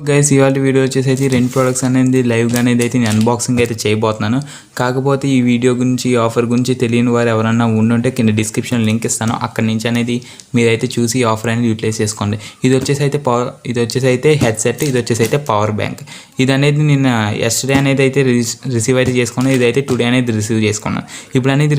Guys ఇవాళ video వచ్చేసి రెండు ప్రొడక్ట్స్ అనేది లైవ్గా అనేది అయితే నేను అన్బాక్సింగ్ అయితే చేయబోతున్నాను. కాకపోతే ఈ వీడియో గురించి ఈ ఆఫర్ గురించి తెలియని వారు ఎవరన్నా ఉండుంటే కింద డిస్క్రిప్షన్ లింక్ ఇస్తాను. అక్కడి నుంచి అనేది మీరైతే చూసి ఈ ఆఫర్ అనేది యూటిలైజ్ చేసుకోండి. ఇది వచ్చేసి అయితే హెడ్సెట్, ఇది వచ్చేసి అయితే పవర్ బ్యాంక్. ఇది అనేది నిన్న ఎస్టర్డే అనేది అయితే రిసీవ్ అయితే చేసుకున్నాను. ఇదైతే టుడే అనేది రిసీవ్ చేసుకున్నాను. ఇప్పుడు అనేది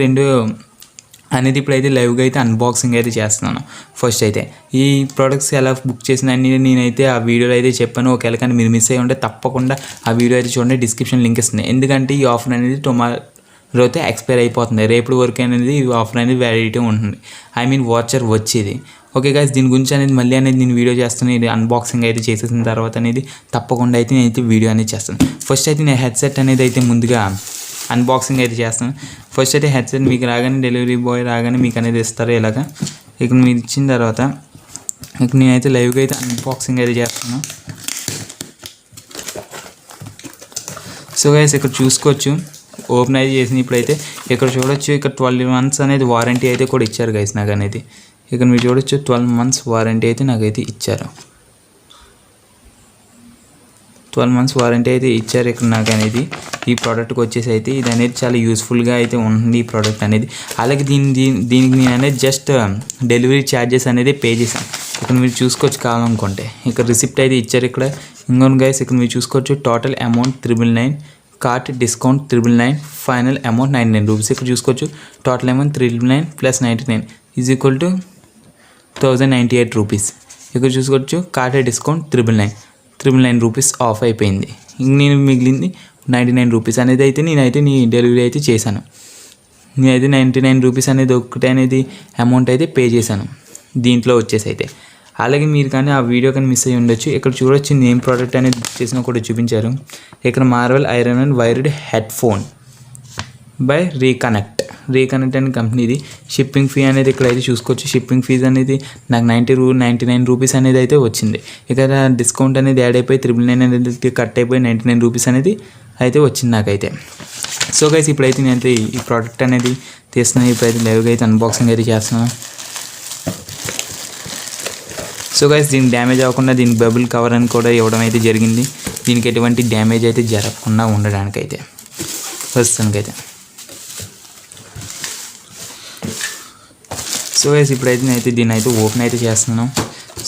అనేది ఇప్పుడైతే లైవ్గా అయితే అన్బాక్సింగ్ అయితే చేస్తున్నాను. ఫస్ట్ అయితే ఈ ప్రోడక్ట్స్ ఎలా బుక్ చేసిన నేనైతే ఆ వీడియోలో అయితే చెప్పాను. ఒకవేళ కానీ మీరు మిస్ అయ్యి ఉంటే తప్పకుండా ఆ వీడియో అయితే చూడండి, డిస్క్రిప్షన్ లింక్ ఇస్తుంది. ఎందుకంటే ఈ ఆఫర్ అనేది టుమారో అయితే ఎక్స్పైర్ అయిపోతుంది. రేపటి వరకు అనేది ఈ ఆఫర్ అనేది వ్యాలిడిటీ ఉంటుంది. వాచర్ వచ్చేది. ఓకే గైస్, దీని గురించి అనేది మళ్ళీ అనేది నేను వీడియో చేస్తాను. ఇది అన్బాక్సింగ్ అయితే చేసేసిన తర్వాత అనేది తప్పకుండా అయితే నేనైతే వీడియో అనేది చేస్తాను. ఫస్ట్ అయితే నేను హెడ్సెట్ అనేది అయితే ముందుగా అన్బాక్సింగ్ అయితే చేస్తాను. ఫస్ట్ అయితే హెడ్సెట్ మీకు రాగానే డెలివరీ బాయ్ రాగానే మీకు అనేది ఇస్తారు. ఇలాగా ఇక్కడ మీరు ఇచ్చిన తర్వాత ఇక్కడ నేనైతే లైవ్గా అయితే అన్బాక్సింగ్ అయితే చేస్తాను. సో గైస్ ఇక్కడ చూసుకోవచ్చు, ఓపెన్ అయితే చేసింది. ఇప్పుడైతే ఇక్కడ చూడొచ్చు, ఇక్కడ 12 months అనేది వారంటీ అయితే కూడా ఇచ్చారు గైస్ నాకు అనేది. ఇక్కడ మీరు చూడొచ్చు 12 months వారంటీ అయితే నాకైతే ఇచ్చారు. 12 months వారంటీ అయితే ఇచ్చారు ఇక్కడ నాకు అనేది. ఈ ప్రోడక్ట్కి వచ్చేసి అయితే ఇది అనేది చాలా యూస్ఫుల్గా అయితే ఉంటుంది ఈ ప్రోడక్ట్ అనేది. అలాగే దీనికి నేను అనేది జస్ట్ డెలివరీ ఛార్జెస్ అనేది పే చేశాను. ఇక్కడ మీరు చూసుకోవచ్చు కావాలనుకుంటే. ఇక్కడ రిసిప్ట్ అయితే ఇచ్చారు. ఇక్కడ ఇంకొన్ని గైస్ ఇక్కడ మీరు చూసుకోవచ్చు total amount 999, cart discount 999, final amount 99 rupees. ఇక్కడ చూసుకోవచ్చు total amount 399 plus 99 is equal to 1098 rupees. ఇక్కడ చూసుకోవచ్చు కార్ట్ డిస్కౌంట్ 999 రూపీస్ ఆఫ్ అయిపోయింది. నేను మిగిలింది 99 రూపీస్ అనేది అయితే నేనైతే డెలివరీ అయితే చేశాను. నేనైతే 99 రూపీస్ అనేది ఒకటే అనేది అమౌంట్ అయితే పే చేశాను దీంట్లో వచ్చేసి అయితే. అలాగే మీరు కానీ ఆ వీడియో కానీ మిస్ అయ్యి ఉండొచ్చు. ఇక్కడ చూడొచ్చు నేమ్ ప్రోడక్ట్ అనేది బుక్ చేసినా కూడా చూపించారు. ఇక్కడ Marvel iron and wired head phone by reconnect అనే కంపెనీది. షిప్పింగ్ ఫీ అనేది ఇక్కడ అయితే చూసుకోవచ్చు. షిప్పింగ్ ఫీజు అనేది నాకు 99 రూపీస్ అనేది అయితే వచ్చింది. ఇక్కడ డిస్కౌంట్ అనేది యాడ్ అయిపోయి 999 అనేది కట్ అయిపోయి 99 రూపీస్ అనేది అయితే వచ్చింది నాకైతే. సో గైస్ ఇప్పుడైతే నేనైతే ఈ ప్రోడక్ట్ అనేది తీస్తున్నాను. ఇప్పుడైతే లైవ్గా అయితే అన్బాక్సింగ్ అయితే చేస్తున్నాను. సో గైస్ దీనికి డ్యామేజ్ అవ్వకుండా దీనికి బబుల్ కవర్ అని కూడా ఇవ్వడం అయితే జరిగింది. దీనికి ఎటువంటి డ్యామేజ్ అయితే జరగకుండా ఉండడానికైతే ప్రస్తుతానికైతే. సో గైస్ ఇప్పుడైతే నేనైతే దీన్ని అయితే ఓపెన్ అయితే చేస్తున్నాను.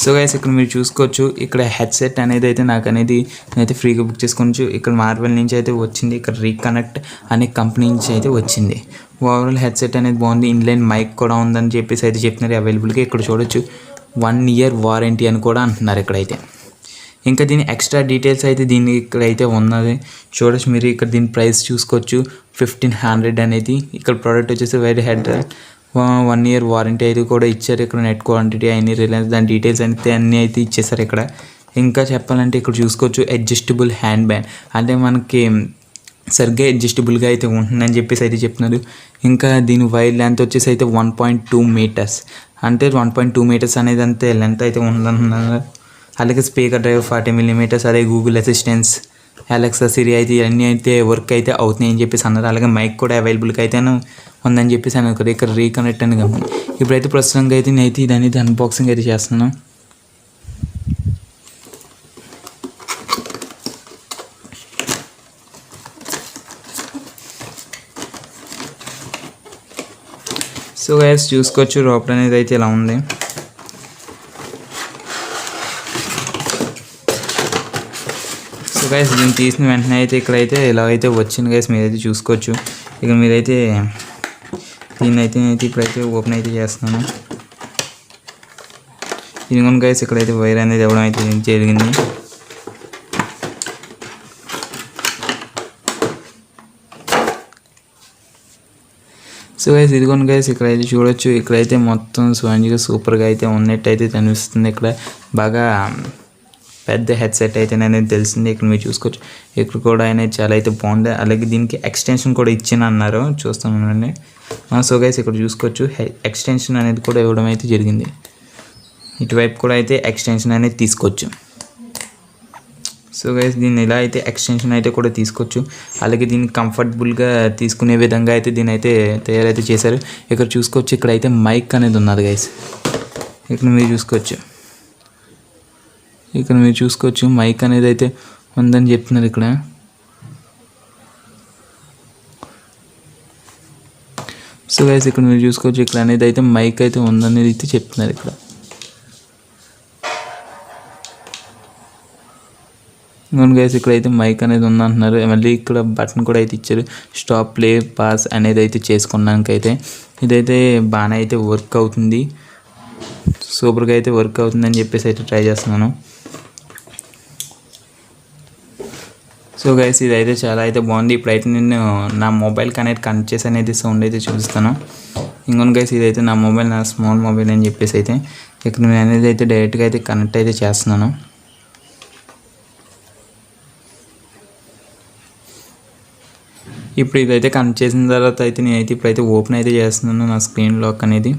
సో గైస్ ఇక్కడ మీరు చూసుకోవచ్చు, ఇక్కడ హెడ్సెట్ అనేది అయితే నాకు అనేది నేనైతే ఫ్రీగా బుక్ చేసుకోవచ్చు. ఇక్కడ మార్వెల్ నుంచి అయితే వచ్చింది. ఇక్కడ రీకనెక్ట్ అనే కంపెనీ నుంచి అయితే వచ్చింది. ఓవరాల్ హెడ్సెట్ అనేది బాగుంది. ఇన్లైన్ మైక్ కూడా ఉందని చెప్పేసి అయితే చెప్తున్నారు అవైలబుల్గా. ఇక్కడ చూడొచ్చు 1 year వారంటీ అని కూడా అంటున్నారు ఇక్కడైతే. ఇంకా దీని ఎక్స్ట్రా డీటెయిల్స్ అయితే దీన్ని ఇక్కడైతే ఉన్నది చూడొచ్చు మీరు. ఇక్కడ దీని ప్రైస్ చూసుకోవచ్చు 1500 అనేది. ఇక్కడ ప్రోడక్ట్ వచ్చేసి వైర్ హెడ్ 1 year వారంటీ అయితే కూడా ఇచ్చారు. ఇక్కడ నెట్ క్వాంటిటీ అయిన రిలయన్స్ దాని డీటెయిల్స్ అయితే అన్నీ అయితే ఇచ్చేసారు ఇక్కడ. ఇంకా చెప్పాలంటే ఇక్కడ చూసుకోవచ్చు అడ్జస్టబుల్ హ్యాండ్ బ్యాండ్, అంటే మనకి సరిగ్గా అడ్జస్టబుల్గా అయితే ఉంటుందని చెప్పేసి అయితే చెప్తున్నారు. ఇంకా దీని వైర్ లెంత్ వచ్చేసి అయితే 1.2 meters, అంటే 1.2 meters అనేది అంతే లెంత్ అయితే ఉందంటున్నారు. అలాగే స్పీకర్ డ్రైవ్ 40 mm, అదే గూగుల్ అసిస్టెన్స్, అలెక్సా, సిరి అయితే ఇవన్నీ అయితే వర్క్ అయితే అవుతున్నాయి అని చెప్పేసి అన్నారు. అలాగే మైక్ కూడా అవైలబుల్గా అయితే ఉందని చెప్పేసి అన్నారు. ఇక్కడ రీకనెక్ట్ అని కంపెనీ. ఇప్పుడైతే ప్రస్తుతంగా అయితే నేనైతే ఇది అనేది అన్బాక్సింగ్ అయితే చేస్తున్నాను. సో గైస్ చూసుకోవచ్చు లోపల అనేది అయితే ఇలా ఉంది. సో గైస్ దీన్ని తీసిన వెంటనే అయితే ఇక్కడైతే ఇలా అయితే వచ్చింది గైస్, మీరైతే చూసుకోవచ్చు. ఇక మీరైతే దీన్ని అయితే నేనైతే ఇప్పుడైతే ఓపెన్ అయితే చేస్తున్నాను. ఇదిగోండి గైస్ ఇక్కడైతే వైర్ అనేది ఇవ్వడం అయితే జరిగింది. సో గైస్ ఇదిగోండి గైస్ ఇక్కడైతే చూడొచ్చు. ఇక్కడైతే మొత్తం స్పాంజ్గా సూపర్గా అయితే ఉన్నట్టు అయితే కనిపిస్తుంది. ఇక్కడ బాగా పెద్ద హెడ్సెట్ అయితే అనేది తెలిసింది. ఇక్కడ మీరు చూసుకోవచ్చు. ఇక్కడ కూడా అనేది చాలా అయితే బాగుంది. అలాగే దీనికి ఎక్స్టెన్షన్ కూడా ఇచ్చిన అన్నారు, చూస్తామండి. సో గైస్ ఇక్కడ చూసుకోవచ్చు ఎక్స్టెన్షన్ అనేది కూడా ఇవ్వడం అయితే జరిగింది. ఇటువైపు కూడా అయితే ఎక్స్టెన్షన్ అనేది తీసుకోవచ్చు. సో గైస్ దీన్ని ఇలా అయితే ఎక్స్టెన్షన్ అయితే కూడా తీసుకోవచ్చు. అలాగే దీన్ని కంఫర్టబుల్గా తీసుకునే విధంగా అయితే దీన్ని అయితే తయారైతే చేశారు. ఇక్కడ చూసుకోవచ్చు ఇక్కడైతే మైక్ అనేది ఉన్నది గైస్. ఇక్కడ మీరు చూసుకోవచ్చు. ఇక్కడ మీరు చూసుకోవచ్చు మైక్ అనేది అయితే ఉందని చెప్తున్నారు ఇక్కడ. సో గైస్ ఇక్కడ మీరు చూసుకోవచ్చు ఇక్కడ అనేది అయితే మైక్ అయితే ఉందనేది అయితే చెప్తున్నారు ఇక్కడ. ఇంకొన్ని గైస్ ఇక్కడ అయితే మైక్ అనేది ఉందంటున్నారు. మళ్ళీ ఇక్కడ బటన్ కూడా అయితే ఇచ్చారు, స్టాప్, ప్లే, పాస్ అనేది అయితే చేసుకున్నాక అయితే ఇదైతే బాగానే అయితే వర్క్ అవుతుంది, సూపర్గా అయితే వర్క్ అవుతుందని చెప్పేసి అయితే ట్రై చేస్తున్నాను. సో గైస్ ఇదైతే చాలా అయితే బాగుంది. ఇప్పుడైతే నేను నా మొబైల్ కనెక్ట్ చేసి అనేది సౌండ్ అయితే చూపిస్తాను. ఇంకొన్ని గైస్ ఇదైతే నా మొబైల్, నా స్మాల్ మొబైల్ అని చెప్పేసి అయితే ఇక్కడ నేను అనేది అయితే డైరెక్ట్గా అయితే కనెక్ట్ అయితే చేస్తున్నాను. ఇప్పుడు ఇదైతే కనెక్ట్ చేసిన తర్వాత అయితే నేనైతే ఇప్పుడైతే ఓపెన్ అయితే చేస్తున్నాను నా స్క్రీన్ లాక్ అనేది.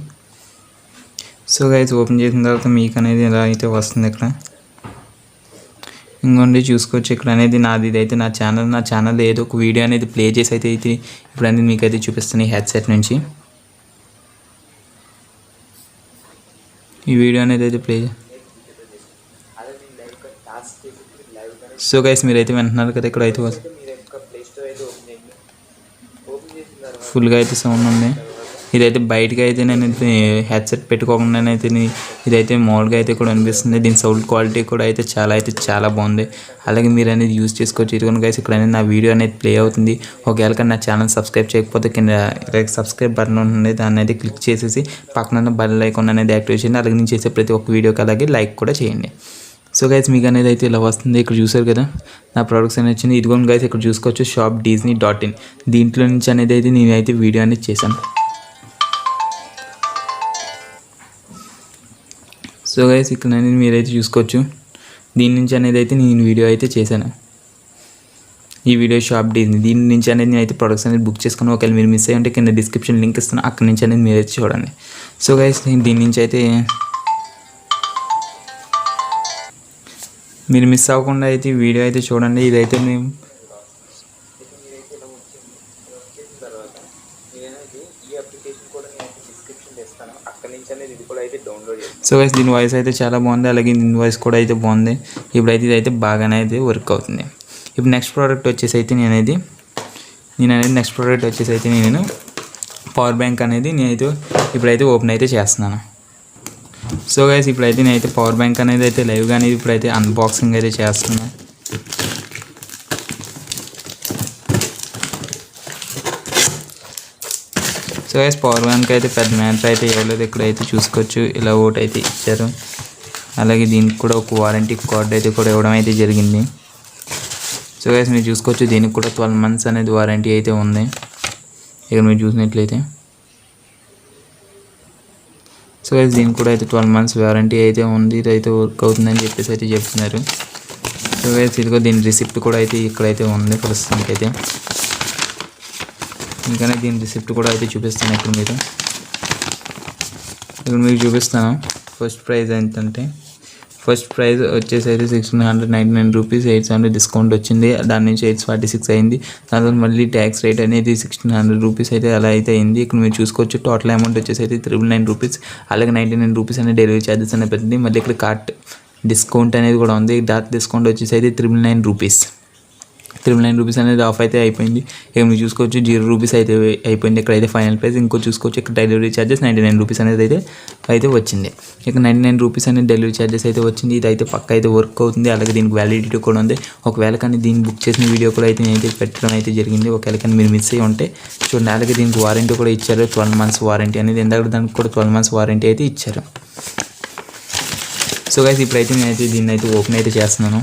సో గైస్ ఓపెన్ చేసిన తర్వాత మీకు అనేది ఎలా అయితే వస్తుంది ఇక్కడ. ఇంకోండి చూసుకోవచ్చు ఇక్కడ అనేది నాది ఇదైతే నా ఛానల్ ఏదో ఒక వీడియో అనేది ప్లే చేసి అయితే ఇప్పుడు అనేది మీకు అయితే చూపిస్తాను ఈ హెడ్సెట్ నుంచి. ఈ వీడియో అనేది అయితే ప్లే. సో గైస్ మీరైతే వింటున్నారు కదా, ఇక్కడ అయితే ఫుల్గా అయితే సౌండ్ ఉంది. ఇదైతే బయటకి అయితే నేను హెడ్సెట్ పెట్టుకోకుండానైతే ఇదైతే మామూలుగా అయితే కూడా అనిపిస్తుంది. దీని సౌండ్ క్వాలిటీ కూడా అయితే చాలా బాగుంది. అలాగే మీరు అనేది యూజ్ చేసుకోవచ్చు. ఇదిగోండి గైస్ ఇక్కడ అనేది నా వీడియో అనేది ప్లే అవుతుంది. ఒకవేళ కానీ నా ఛానల్ సబ్స్క్రైబ్ చేయకపోతే కింద సబ్స్క్రైబ్ బటన్ ఉంటుంది, దాన్ని అయితే క్లిక్ చేసేసి పక్కన బెల్ ఐకాన్ అనేది యాక్టివేట్ చేయండి. అలాగే నేను చేసే ప్రతి ఒక్క వీడియోకి అలాగే లైక్ కూడా చేయండి. సో గైస్ మీకు అనేది అయితే ఇలా వస్తుంది. ఇక్కడ చూసారు కదా నా ప్రొడక్ట్స్ అనేది వచ్చింది. ఇదిగోండి గైస్ ఇక్కడ చూసుకోవచ్చు shopDisney.in. దీంట్లో నుంచి అనేది అయితే నేనైతే వీడియో అనేది చేశాను. సో గైస్ ఇక్కడ అనేది మీరైతే చూసుకోవచ్చు, దీని నుంచి అనేది అయితే నేను వీడియో అయితే చేశాను. ఈ వీడియో shopDisney దీని నుంచి అనేది నేను అయితే ప్రొడక్ట్స్ అనేది బుక్ చేసుకుని ఒకవేళ మీరు మిస్ అయ్యి ఉంటే కింద డిస్క్రిప్షన్ లింక్ ఇస్తాను, అక్కడ నుంచి అనేది మీరైతే చూడండి. సో గైస్ దీని నుంచి అయితే మీరు మిస్ అవ్వకుండా అయితే వీడియో అయితే చూడండి. ఇదైతే మేము సో గైస్ దీని వాయిస్ అయితే చాలా బాగుంది, అలాగే దీని వాయిస్ కూడా అయితే బాగుంది. ఇప్పుడైతే ఇదైతే బాగానే అయితే వర్క్ అవుతుంది. ఇప్పుడు నెక్స్ట్ ప్రోడక్ట్ వచ్చేసి అయితే నెక్స్ట్ ప్రోడక్ట్ వచ్చేసి అయితే నేను పవర్ బ్యాంక్ అనేది నేనైతే ఇప్పుడైతే ఓపెన్ అయితే చేస్తున్నాను. సో గైస్ ఇప్పుడైతే నేనైతే పవర్ బ్యాంక్ అనేది అయితే లైవ్గా అనేది ఇప్పుడైతే అన్బాక్సింగ్ అయితే చేస్తున్నాను. సో గైస్ పవర్ బ్యాంక్ అయితే పెద్ద మ్యాటర్ అయితే ఇవ్వలేదు. ఇక్కడైతే చూసుకోవచ్చు ఇలా ఒకటి అయితే ఇచ్చారు. అలాగే దీనికి కూడా ఒక వారంటీ కార్డ్ అయితే కూడా ఇవ్వడం అయితే జరిగింది. సో గైస్ మీరు చూసుకోవచ్చు దీనికి కూడా 12 months అనేది వారంటీ అయితే ఉంది. ఇక్కడ మీరు చూసినట్లయితే సో గైస్ దీనికి కూడా అయితే 12 months వారంటీ అయితే ఉంది. ఇది అయితే వర్క్ అవుతుందని చెప్పేసి అయితే చెప్తున్నారు. సో గైస్ ఇదిగో దీని రిసిప్ట్ కూడా అయితే ఇక్కడైతే ఉంది ప్రస్తుతానికి అయితే. ఇంకానే దీని రిసిప్ట్ కూడా అయితే చూపిస్తాను ఇక్కడ మీకు చూపిస్తాను. ఫస్ట్ ప్రైస్ ఏంటంటే ఫస్ట్ ప్రైస్ వచ్చేసి అయితే 1699 రూపీస్, 800 డిస్కౌంట్ వచ్చింది. దాని నుంచి 846 అయింది. దాంతో మళ్ళీ ట్యాక్స్ రేట్ అనేది 1600 రూపీస్ అయితే అలా అయితే అయింది. ఇక్కడ మీరు చూసుకోవచ్చు టోటల్ అమౌంట్ వచ్చేసి అయితే 999 రూపీస్. అలాగే 99 రూపీస్ అనేది డెలివరీ ఛార్జెస్ అనేది పెట్టింది. మళ్ళీ ఇక్కడ కార్ట్ డిస్కౌంట్ అనేది కూడా ఉంది. డాట్ డిస్కౌంట్ వచ్చేసి అయితే 999 రూపీస్. 999 రూపీస్ అనేది ఆఫ్ అయితే అయిపోయింది. ఇక మీరు చూసుకోవచ్చు 0 రూపీస్ అయితే అయిపోయింది. ఇక్కడ అయితే ఫైనల్ ప్రైస్. ఇంకో చూసుకోవచ్చు ఇక్కడ డెలివరీ ఛార్జెస్ 99 రూపీస్ అనేది అయితే వచ్చింది. ఇక 99 రూపీస్ అనేది డెలివరీ ఛార్జెస్ అయితే వచ్చింది. ఇది అయితే పక్క అయితే వర్క్ అవుతుంది. అలాగే దీనికి వ్యాలిడిటీ కూడా ఉంది. ఒకవేళ కానీ దీన్ని బుక్ చేసిన వీడియో కూడా అయితే నేనైతే పెట్టడం అయితే జరిగింది. ఒకవేళ కానీ మీరు మిస్ అయ్యి ఉంటే చూడండి. అలాగే దీనికి వారంటీ కూడా ఇచ్చారు, 12 months వారంటీ అనేది. ఎందుకంటే దానికి కూడా 12 months వారంటీ అయితే ఇచ్చారు. సో గైస్ ఇప్పుడైతే నేనైతే దీన్ని అయితే ఓపెన్ అయితే చేస్తున్నాను.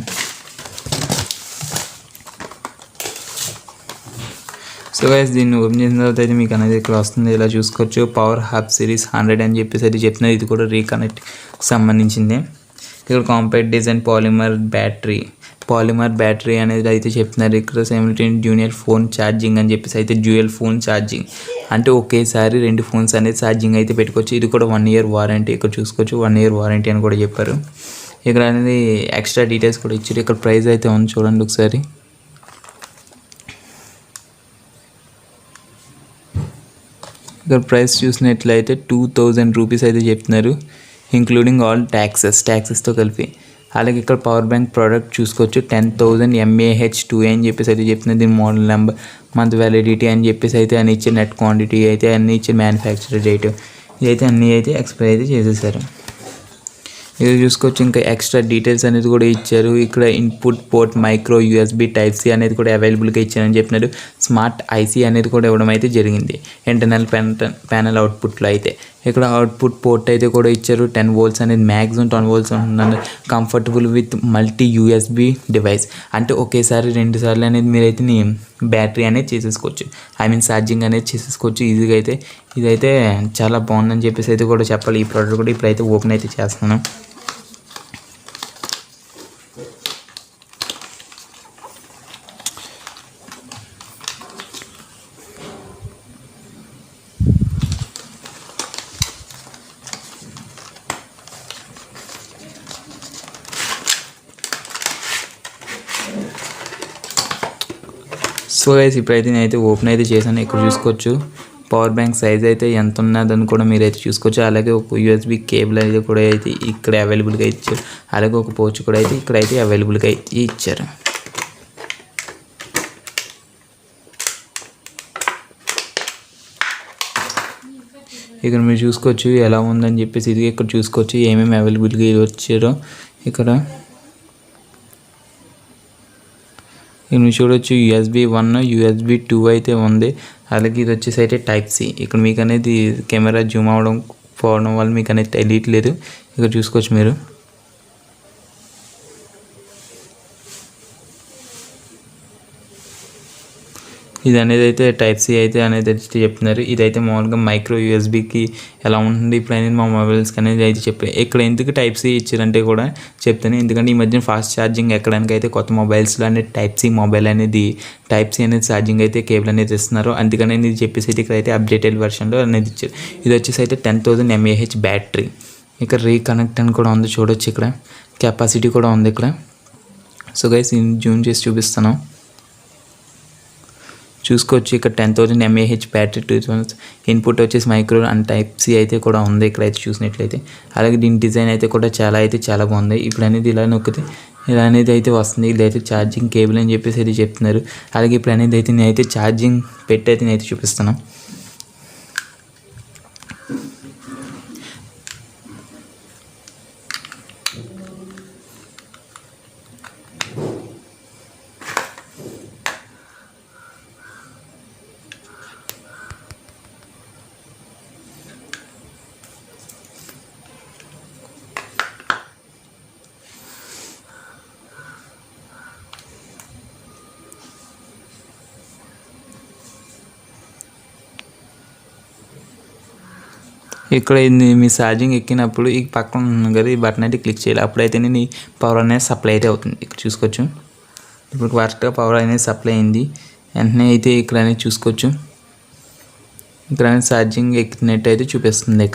సో గైస్ దీన్ని ఓపెన్ చేసిన తర్వాత అయితే మీకు అనేది ఇక్కడ వస్తుంది. ఇలా చూసుకోవచ్చు పవర్ హబ్ సిరీస్ 100 అని చెప్పేసి అయితే చెప్తున్నారు. ఇది కూడా రీకనెక్ట్ సంబంధించింది. ఇక్కడ కాంపాక్ట్ డిజైన్ పాలిమర్ బ్యాటరీ అనేది అయితే చెప్తున్నారు. ఇక్కడ సిమ్యులేటెడ్ డ్యూయల్ ఫోన్ ఛార్జింగ్ అని చెప్పేసి అయితే డ్యూయల్ ఫోన్ ఛార్జింగ్ అంటే ఒకేసారి 2 phones అనేది ఛార్జింగ్ అయితే పెట్టుకోవచ్చు. ఇది కూడా 1 year వారంటీ. ఇక్కడ చూసుకోవచ్చు 1 year వారంటీ అని కూడా చెప్పారు. ఇక్కడ అనేది ఎక్స్ట్రా డీటెయిల్స్ కూడా ఇచ్చారు. ఇక్కడ ప్రైస్ అయితే ఉంది చూడండి ఒకసారి. ఇక్కడ ప్రైస్ చూసినట్లయితే 2000 రూపీస్ అయితే చెప్తున్నారు, ఇంక్లూడింగ్ ఆల్ ట్యాక్సెస్తో కలిపి. అలాగే ఇక్కడ పవర్ బ్యాంక్ ప్రోడక్ట్ చూసుకోవచ్చు 10,000 mAh2 అని చెప్పేసి అయితే చెప్తుంది. దీని మోడల్ నెంబర్, మంత్ వ్యాలిడిటీ అని చెప్పేసి అయితే అన్ని ఇచ్చే, నెట్ క్వాంటిటీ అయితే అన్ని ఇచ్చే, మ్యానుఫ్యాక్చర్ డేట్ ఇదైతే అన్నీ అయితే ఎక్స్పైర్ అయితే చేసేసారు. ఇది చూసుకోవచ్చు. ఇంకా ఎక్స్ట్రా డీటెయిల్స్ అనేది కూడా ఇచ్చారు. ఇక్కడ input port micro USB type C అనేది కూడా అవైలబుల్గా ఇచ్చారని చెప్పినారు. స్మార్ట్ IC అనేది కూడా ఇవ్వడం అయితే జరిగింది ఇంటర్నల్ ప్యానల్ అవుట్పుట్లో. అయితే ఇక్కడ అవుట్పుట్ పోర్ట్ అయితే కూడా ఇచ్చారు. 10 volts అనేది మ్యాక్సిమం 10 volts ఉంటున్నారు. Comfortable with multi USB device, అంటే ఒకేసారి 2 సార్లు అనేది మీరైతే బ్యాటరీ అనేది చేసేసుకోవచ్చు, ఛార్జింగ్ అనేది చేసేసుకోవచ్చు ఈజీగా. అయితే ఇదైతే చాలా బాగుందని చెప్పేసి అయితే కూడా చెప్పాలి. ఈ ప్రోడక్ట్ కూడా ఇప్పుడైతే ఓపెన్ అయితే చేస్తున్నాను. సో గైస్ ఇప్పుడైతే నేనైతే ఓపెన్ అయితే చేశాను. ఇక్కడ చూసుకోవచ్చు పవర్ బ్యాంక్ సైజ్ అయితే ఎంత ఉన్నదని కూడా మీరైతే చూసుకోవచ్చు. అలాగే ఒక USB కేబుల్ అయితే కూడా అయితే ఇక్కడ అవైలబుల్గా ఇచ్చారు. అలాగే ఒక పౌచ్ కూడా అయితే ఇక్కడైతే అవైలబుల్గా ఇచ్చారు. ఇక్కడ మీరు చూసుకోవచ్చు ఎలా ఉందని చెప్పేసి. ఇది ఇక్కడ చూసుకోవచ్చు ఏమేమి అవైలబుల్గా వచ్చారో. ఇక్కడ మీరు చూడవచ్చు USB 1, USB 2 అయితే ఉంది. అలాగే ఇది వచ్చేసి అయితే టైప్ C. ఇక్కడ మీకు అనేది కెమెరా జూమ్ అవడం పోవడం వల్ల మీకు అనేది తెలియట్లేదు. ఇక్కడ చూసుకోవచ్చు మీరు. ఇది అనేది అయితే టైప్ C అయితే అనేది చెప్తున్నారు. ఇదైతే మామూలుగా మైక్రో USBకి ఎలా ఉంటుంది ఇప్పుడు అనేది మా మొబైల్స్కి అనేది అయితే చెప్పారు. ఇక్కడ ఎందుకు టైప్ C ఇచ్చారంటే కూడా చెప్తాను. ఎందుకంటే ఈ మధ్యన ఫాస్ట్ ఛార్జింగ్ ఎక్కడానికి అయితే కొత్త మొబైల్స్లో అనేది టైప్ C మొబైల్ అనేది టైప్ C అనేది ఛార్జింగ్ అయితే కేబుల్ అనేది ఇస్తున్నారు. అందుకని ఇది చెప్పేసి అయితే ఇక్కడ అయితే అప్డేటెడ్ వెర్షన్లో అనేది ఇచ్చారు. ఇది వచ్చేసి అయితే 10,000 mAh బ్యాటరీ. ఇక్కడ రీకనెక్ట్ అని కూడా ఉంది చూడొచ్చు. ఇక్కడ కెపాసిటీ కూడా ఉంది ఇక్కడ. సో గైస్ జూమ్ చేసి చూపిస్తాను. చూసుకోవచ్చు ఇక్కడ 10,000 mAh బ్యాటరీ, 2 ఇన్పుట్ వచ్చేసి మైక్రో అండ్ టైప్ C అయితే కూడా ఉంది ఇక్కడైతే చూసినట్లయితే. అలాగే దీని డిజైన్ అయితే కూడా చాలా బాగుంది. ఇప్పుడు అనేది ఇలా నొక్కితే ఇలా అనేది అయితే వస్తుంది. ఇదైతే ఛార్జింగ్ కేబుల్ అని చెప్పేసి అయితే చెప్తున్నారు. అలాగే ఇప్పుడు అనేది అయితే నేనైతే ఛార్జింగ్ పెట్టి అయితే నేనైతే చూపిస్తాను. ఇక్కడ మీ ఛార్జింగ్ ఎక్కినప్పుడు ఈ పక్కన ఉన్న కదా ఈ బటన్ అయితే క్లిక్ చేయాలి. అప్పుడైతే నీ పవర్ అనేది సప్లై అయితే అవుతుంది. ఇక్కడ చూసుకోవచ్చు ఇప్పుడు కరెక్ట్గా పవర్ అనేది సప్లై అయింది. వెంటనే అయితే ఇక్కడ అనేది చూసుకోవచ్చు. ఇక్కడ అనేది ఛార్జింగ్ ఎక్కినట్టు అయితే చూపిస్తుంది.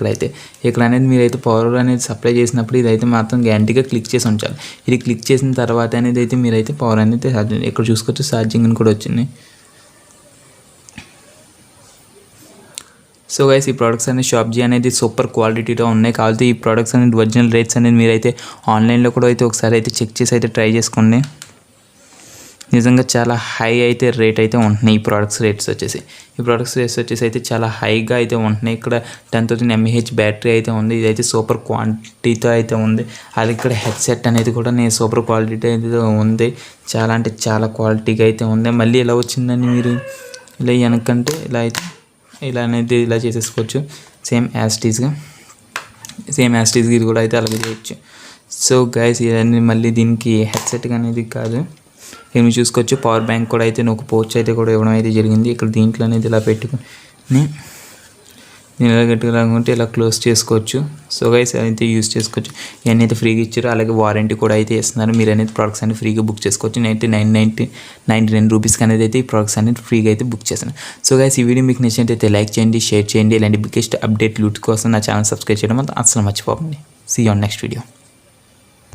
ఇక్కడ అనేది మీరైతే పవర్ అనేది సప్లై చేసినప్పుడు ఇదైతే మాత్రం గ్యారంటీగా క్లిక్ చేసి ఉంచాలి. ఇది క్లిక్ చేసిన తర్వాత అనేది అయితే మీరైతే పవర్ అనేది ఇక్కడ చూసుకోవచ్చు ఛార్జింగ్ అని కూడా వచ్చింది. సో గైస్ ఈ ప్రోడక్ట్స్ అనేది షాప్జీ అనేది సూపర్ క్వాలిటీతో ఉన్నాయి. కాబట్టి ఈ ప్రోడక్ట్స్ అనేది ఒరిజినల్ రేట్స్ అనేది మీరైతే ఆన్లైన్లో కూడా అయితే ఒకసారి అయితే చెక్ చేసి అయితే ట్రై చేసుకోండి. నిజంగా చాలా హై అయితే రేట్ అయితే ఉంటున్నాయి ఈ ప్రోడక్ట్స్ రేట్స్ వచ్చేసి అయితే చాలా హైగా అయితే ఉంటున్నాయి. ఇక్కడ 10,000 mAh బ్యాటరీ అయితే ఉంది. ఇదైతే సూపర్ క్వాలిటీతో అయితే ఉంది. అలాగే ఇక్కడ హెడ్సెట్ అనేది కూడా నేను సూపర్ క్వాలిటీతో అయితే ఉంది. చాలా అంటే చాలా క్వాలిటీగా అయితే ఉంది. మళ్ళీ ఎలా వచ్చిందని మీరు ఇలా వెనకంటే ఇలా అనేది ఇలా చేసేసుకోవచ్చు. సేమ్ యాజ్ టీజ్గా ఇది కూడా అయితే అలాగే చేయొచ్చు. సో గైస్ ఇవన్నీ మళ్ళీ దీనికి హెడ్సెట్ అనేది కాదు. ఏమి చూసుకోవచ్చు పవర్ బ్యాంక్ కూడా అయితే ఒక పౌచ్ అయితే కూడా ఇవ్వడం అయితే జరిగింది. ఇక్కడ దీంట్లో అనేది ఇలా పెట్టుకుని నేను ఇలా గట్టిగా లాగుంటే ఇలా క్లోజ్ చేసుకోవచ్చు. సో గైస్ అయితే యూస్ చేసుకోవచ్చు. ఇవన్నీ అయితే ఫ్రీగా ఇచ్చారు. అలాగే వారంటీ కూడా అయితే ఇస్తున్నారు. మీరు అనేది ప్రోడక్ట్స్ అనేది ఫ్రీగా బుక్ చేసుకోవచ్చు. నేనైతే 99 రూపీస్కి అనేది అయితే ఈ ప్రోడక్ట్స్ అనేది ఫ్రీగా అయితే బుక్ చేస్తాను. సో గైస్ ఈ వీడియో మీకు నచ్చినట్లయితే లైక్ చేయండి, షేర్ చేయండి. ఇలాంటి బిగ్గెస్ట్ అప్డేట్ లూట్ కోసం నా ఛానల్ సబ్స్క్రైబ్ చేయడం అసలు మర్చిపోకండి. See you on next video.